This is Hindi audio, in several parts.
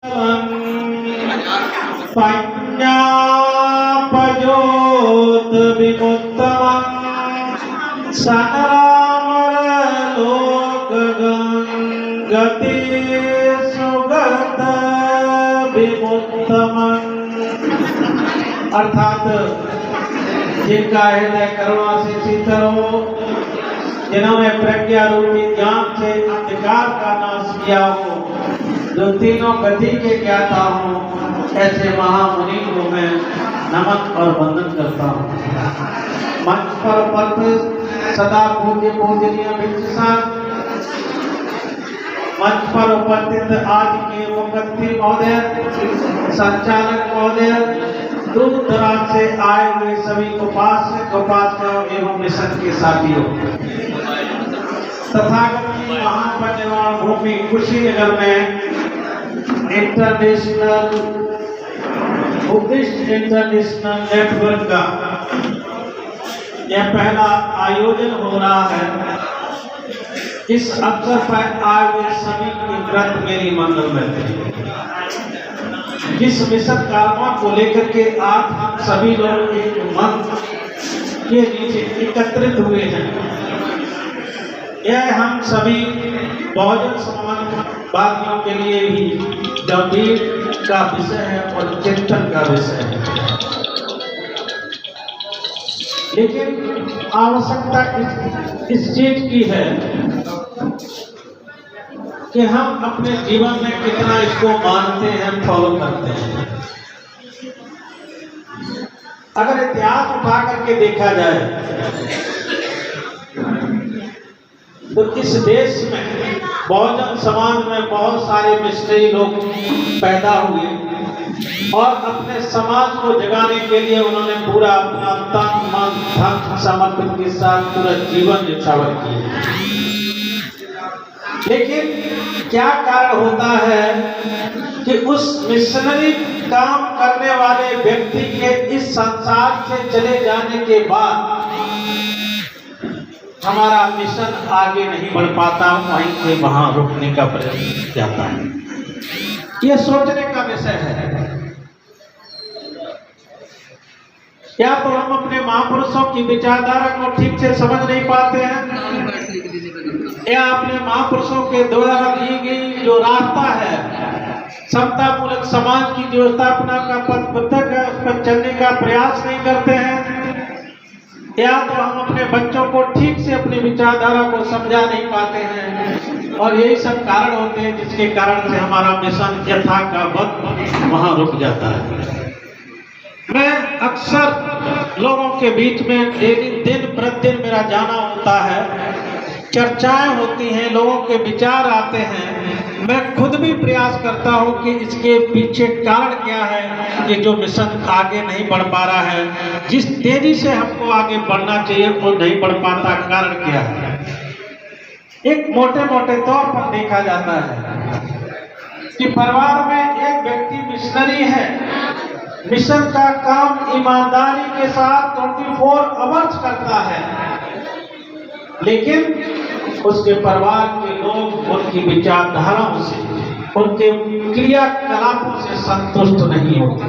पञ्जापजोत विमुत्तमं सनरामरलोकगति सुगत विमुत्तमं। अर्थात जिनका हृदय करुणा से शीतल हो, जिन्होंने प्रज्ञा रूपी ज्ञान से अंधकार का नाश किया हो, जो तीनों गति के ज्ञाता हो, ऐसे महामुनि को मैं नमन और वंदन करता हूँ। मंच पर उपस्थित सदा पूज्य पूजनीय भिक्षुसार, मंच पर उपस्थित आज के मुख्यमंत्री महोदय, संचालक महोदय, दूर दराज से आए हुए सभी उपासक उपासिकाओं एवं मिशन के साथियों, तथागत की महापरिनिर्वाण भूमि कुशीनगर में इंटरनेशनल बुद्धिस्ट इंटरनेशनल नेटवर्क का यह पहला आयोजन हो रहा है। इस अवसर पर आए हुए सभी के व्रत मेरी मंगल में थे। जिस मिशन कार्य को लेकर के आज हम सभी लोग एक मंच के नीचे एकत्रित हुए हैं, यह हम सभी बहुजन समाजवादियों के लिए भी गंभीर का विषय है और चिंतन का विषय है। लेकिन आवश्यकता इस चीज की है कि हम अपने जीवन में कितना इसको मानते हैं, फॉलो करते हैं। अगर इतिहास उठा करके देखा जाए तो इस देश में बहुजन समाज में बहुत सारे मिशनरी लोग पैदा हुए और अपने समाज को जगाने के लिए उन्होंने पूरा अपना तन मन धन समर्पण के साथ पूरा जीवन न्यौछावर किया। लेकिन क्या कारण होता है कि उस मिशनरी काम करने वाले व्यक्ति के इस संसार से चले जाने के बाद हमारा मिशन आगे नहीं बढ़ पाता, वहीं से वहां रुकने का प्रयास जाता है। यह सोचने का विषय है। या तो हम अपने महापुरुषों की विचारधारा को ठीक से समझ नहीं पाते हैं, या अपने महापुरुषों के द्वारा दी गई जो रास्ता है, समतामूलक समाज की जो स्थापना का पथ पुस्तक है, उस पर चलने का प्रयास नहीं करते हैं, या तो हम अपने बच्चों को ठीक से अपनी विचारधारा को समझा नहीं पाते हैं। और यही सब कारण होते हैं जिसके कारण से हमारा मिशन यथा का वक्त वहां रुक जाता है। मैं अक्सर लोगों के बीच में दिन प्रतिदिन मेरा जाना होता है, चर्चाएं होती हैं, लोगों के विचार आते हैं। मैं खुद भी प्रयास करता हूं कि इसके पीछे कारण क्या है कि जो मिशन आगे नहीं बढ़ पा रहा है, जिस तेजी से हमको आगे बढ़ना चाहिए वो नहीं बढ़ पाता, कारण क्या है। एक मोटे मोटे तौर पर देखा जाता है कि परिवार में एक व्यक्ति मिशनरी है, मिशन का काम ईमानदारी के साथ 24 आवर्स करता है, लेकिन उसके परिवार के लोग उनकी विचारधाराओं से, उनके क्रियाकलापों से संतुष्ट नहीं होते,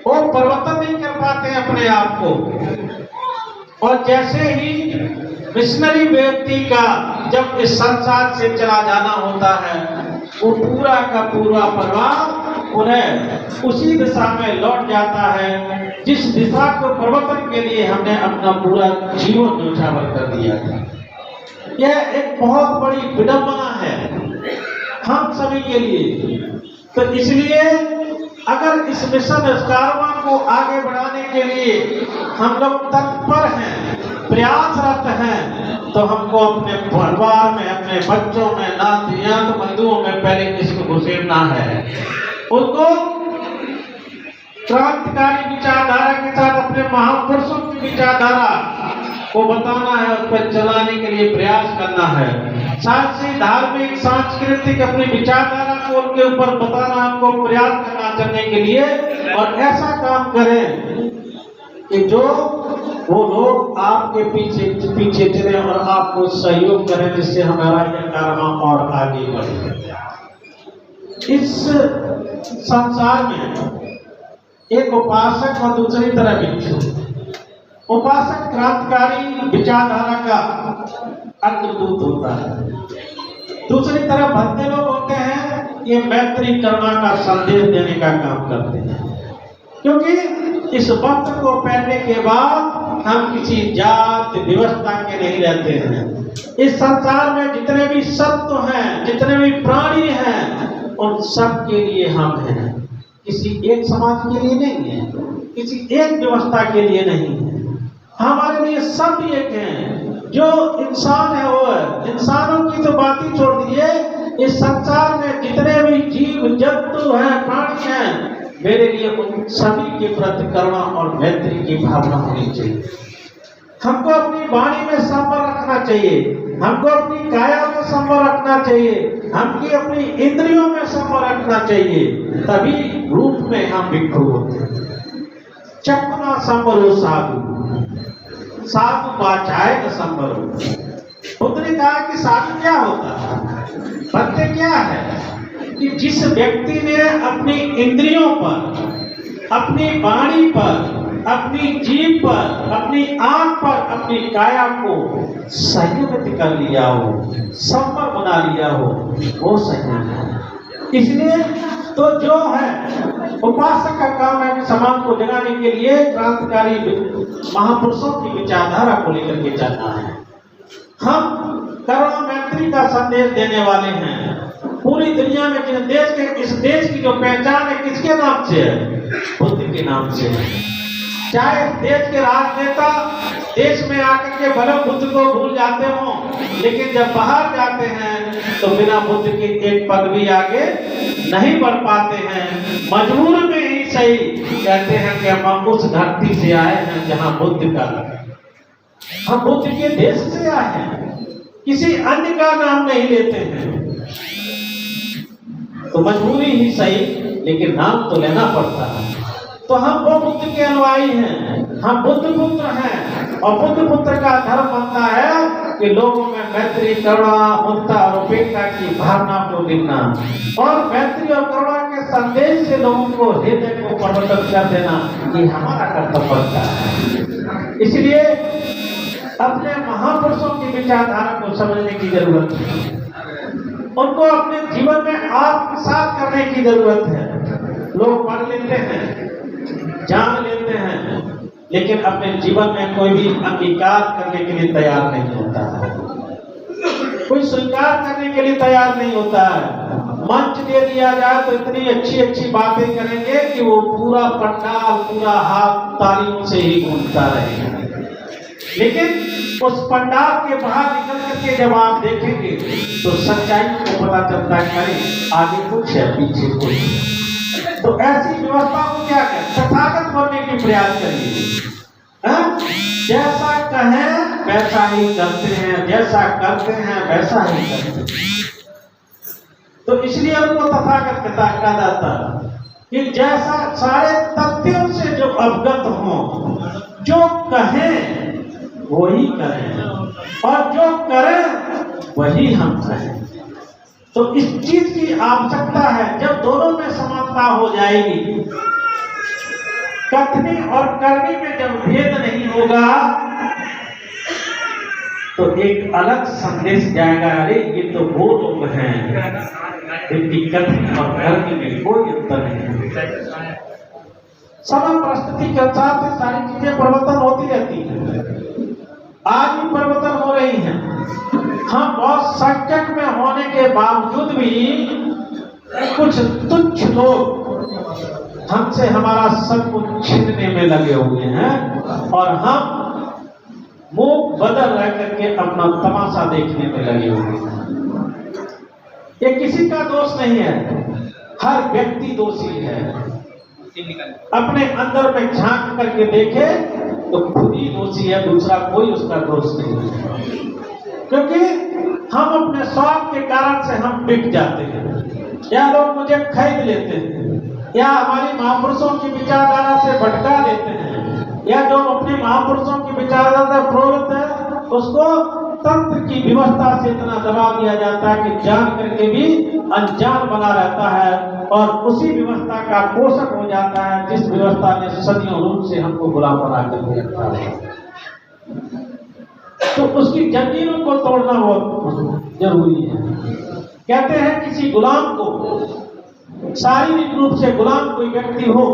वो परिवर्तन नहीं कर पाते अपने आप को। और जैसे ही मिशनरी व्यक्ति का जब इस संसार से चला जाना होता है, वो पूरा का पूरा परिवार उन्हें उसी दिशा में लौट जाता है जिस दिशा को परिवर्तन के लिए हमने अपना पूरा जीवन न्यौछावर कर दिया था। यह एक बहुत बड़ी विडंबना है हम सभी के लिए। तो इसलिए अगर इस मिशन कारवां को आगे बढ़ाने के लिए हम लोग तत्पर हैं, प्रयासरत हैं, तो हमको अपने परिवार में, अपने बच्चों में, नातियां बंधुओं में पहले इसको घुसेड़ना है। उनको क्रांतिकारी विचारधारा के साथ अपने महापुरुषों की विचारधारा को बताना है, उस पर चलाने के लिए प्रयास करना है। साथ ही धार्मिक सांस्कृतिक अपनी विचारधारा को उनके ऊपर बताना, हमको प्रयास करना चलने के लिए। और ऐसा काम करें कि जो वो लोग आपके पीछे पीछे चले और आपको सहयोग करें, जिससे हमारा ये कार्य और आगे बढ़े। इस संसार में एक उपासक और दूसरी तरफ भिक्षु। उपासक क्रांतिकारी विचारधारा का अग्रदूत होता है, दूसरी तरफ भद्दे लोग होते हैं, ये मैत्री करुणा का संदेश देने का काम करते हैं। क्योंकि इस वक्त को पहनने के बाद हम किसी जात व्यवस्था के नहीं रहते हैं। इस संसार में जितने भी सत्व हैं, जितने भी प्राणी हैं, उन सब के लिए हम हैं। किसी एक समाज के लिए नहीं है, किसी एक व्यवस्था के लिए नहीं है, हमारे लिए सब एक हैं। जो इंसान है वो है। इंसानों की तो बात ही छोड़ दीजिए, इस संसार में जितने भी जीव जंतु हैं, प्राणी हैं, मेरे लिए उन सभी के प्रति करुणा और मैत्री की भावना होनी चाहिए। हमको अपनी वाणी में संवर रखना चाहिए, हमको अपनी काया में संवर रखना चाहिए, हमकी अपनी इंद्रियों में संवर रखना चाहिए, तभी रूप में हम भिक्षु होते हैं। चक्षुना संवरो साधु, साधु वाचाय न संवरो। बुद्ध ने कहा कि साधु क्या होता है? सत्य क्या है कि जिस व्यक्ति ने अपनी इंद्रियों पर, अपनी वाणी पर, अपनी जीभ पर, अपनी आंख पर, अपनी काया को संयमित कर लिया हो, संवर बना लिया हो, वो संयम है। इसलिए तो जो है उपासक का काम है कि समाज को जगाने के लिए क्रांतिकारी महापुरुषों की विचारधारा को लेकर के चलना है। हम करुणा मैत्री का संदेश देने वाले हैं। पूरी दुनिया में इस देश की जो पहचान है किसके नाम से है? बुद्ध के नाम से है। चाहे देश के राजनेता देश में आकर के भले बुद्ध को भूल जाते हों, लेकिन जब बाहर जाते हैं तो बिना बुद्ध के एक पग भी आगे नहीं बढ़ पाते हैं। मजबूर में ही सही कहते हैं कि हम उस धरती से आए हैं जहां बुद्ध का, हम बुद्ध के देश से आए हैं, किसी अन्य का नाम नहीं लेते हैं। तो मजबूरी ही सही, लेकिन नाम तो लेना पड़ता है। तो हम वो बुद्ध के अनुयायी हैं, हम बुद्ध पुत्र हैं, और बुद्ध पुत्र का धर्म बनता है कि लोगों में मैत्री, करुणा, ममता और उपेक्षा की भावना को दिखना, और मैत्री और करुणा के संदेश से लोगों को हृदय को परिवर्तित कर देना, ये हमारा कर्तव्य बनता है। इसलिए अपने महापुरुषों की विचारधारा को समझने की जरूरत है, उनको अपने जीवन में आत्मसात करने की जरूरत है। लोग पढ़ लेते हैं, जान लेते हैं, लेकिन अपने जीवन में कोई भी अंगीकार करने के लिए तैयार नहीं होता है, कोई स्वीकार करने के लिए तैयार नहीं होता है। मंच दे दिया जाए तो इतनी अच्छी अच्छी बातें करेंगे कि वो पूरा पंडाल, पूरा हाथ तालियों से ही गूंजता रहेगा, लेकिन उस पंडाल के बाहर निकल करके जब आप देखेंगे तो सच्चाई को पता चलता है आगे कुछ है, पीछे कुछ। तो ऐसी व्यवस्था को क्या करें? तथागत बनने की प्रयास करिए। जैसा कहें वैसा ही करते हैं, जैसा करते हैं वैसा ही करते हैं। तो इसलिए उनको तथागत कहा जाता है कि जैसा सारे तथ्यों से जो अवगत हो, जो कहें वही करें, और जो करें वही हम करें। तो इस चीज की आवश्यकता है। जब दोनों में समानता हो जाएगी, कथनी और करनी में जब भेद नहीं होगा, तो एक अलग संदेश जाएगा, अरे ये तो वो लोग हैं जिनकी कथनी और करनी में कोई अंतर नहीं है। समय परिस्थिति के अनुसार से सारी चीजें परिवर्तन होती रहती है। आज भी परिवर्तन हो रही है। हम बहुत संकट में होने के बावजूद भी कुछ तुच्छ लोग हमसे हमारा सब कुछ छीनने में लगे हुए हैं, और हम मुंह बदल रह करके अपना तमाशा देखने में लगे हुए हैं। ये किसी का दोष नहीं है, हर व्यक्ति दोषी है। अपने अंदर में झांक करके देखे तो खुद ही दोषी है, दूसरा कोई उसका दोष नहीं है। क्योंकि हम अपने स्वार्थ के कारण से हम बिक जाते हैं, या लोग मुझे खरीद लेते हैं, या हमारी महापुरुषों की विचारधारा से भटका देते हैं, या जो अपने महापुरुषों की विचारधारा से प्रवृत्त है उसको तंत्र की व्यवस्था से इतना दबा दिया जाता है कि जान करके भी अनजान बना रहता है और उसी व्यवस्था का पोषक हो जाता है जिस व्यवस्था ने सदियों रूप से हमको गुलाम बना कर रखा है। तो उसकी जंजीरों को तोड़ना बहुत जरूरी है। कहते हैं किसी गुलाम को, शारीरिक रूप से गुलाम कोई व्यक्ति हो